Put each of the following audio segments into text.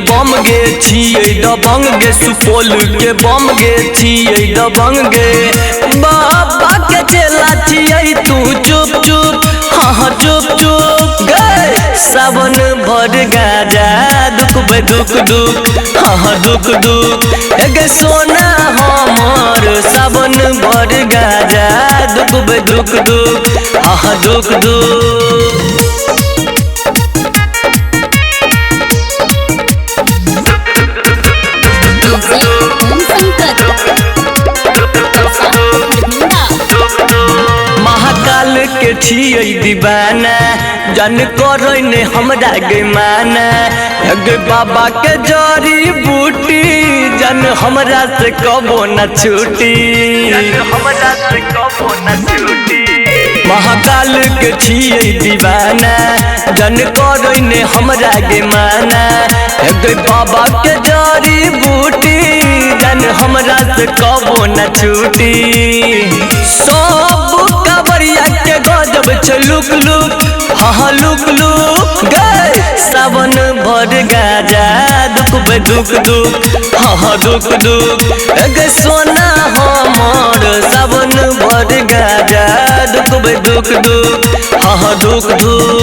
बम गे छियै दबंग गे, सुपौल के बम गे छियै दबंग गे। बाबा के चेला छियै तू चुप चुप, हाँ चुप चुप गे। सावन भर गाजा दुख दुख दुख, हाँ दुख दुख गे सोना हमर। सावन भर गाजा दुख दुख दुख, हाँ दुख दुख। महाकाल के छियै दीवाना, जन करे ने हमरा गे माना। गे बाबा के जड़ी बूटी, जन हमरा से कबो न छूटी, हमरा से कबो न छूटी। महाकाल के छियै दीवाना, जन करे ने हमरा गे माना। गे बाबा के जड़ी बूटी, जन हमरा से कबो न छूटी। सब कांवरिया के गजब छै लुक लुक, हाँ लुक लुक गे। सावन भर गाजा दुख दुख दुख, हाँ दुख दुख गे सोना हमर। सावन भर गाजा दुख दुख दुख, हाँ दुख दुख।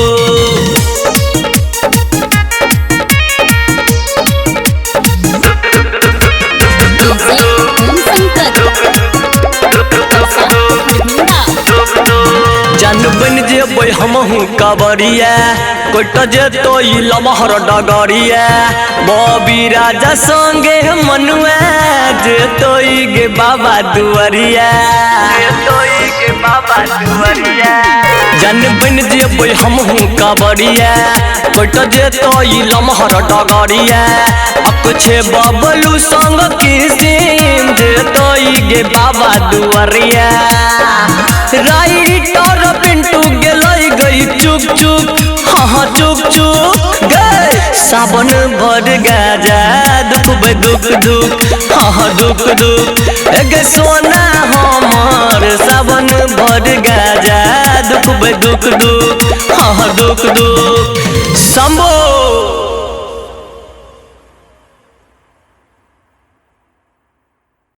जान बन जेबै हमहू कांवरिया, कोट जेतो ई लमहर डगरिया। बॉबी राजा संगे मनुआ, जेतो ई गे बाबा दुआरिया, जेतो ई गे बाबा दुआरिया। जान बन जेबै हमहू कांवरिया, कोट जेतो ई लमहर डगरिया। कुछे बबलू संग किसिम, जेतो ई गे बाबा दुआरिया। राइटर पिंटू गेलै गई चुप चुप, हाँ चुप चुप गे। सावन भर गाजा दुख दुख दुख, हाँ दुख दुख गे सोना हमर। सावन भर गाजा दुख दुख दुख, हाँ दुख दुख। शंभो।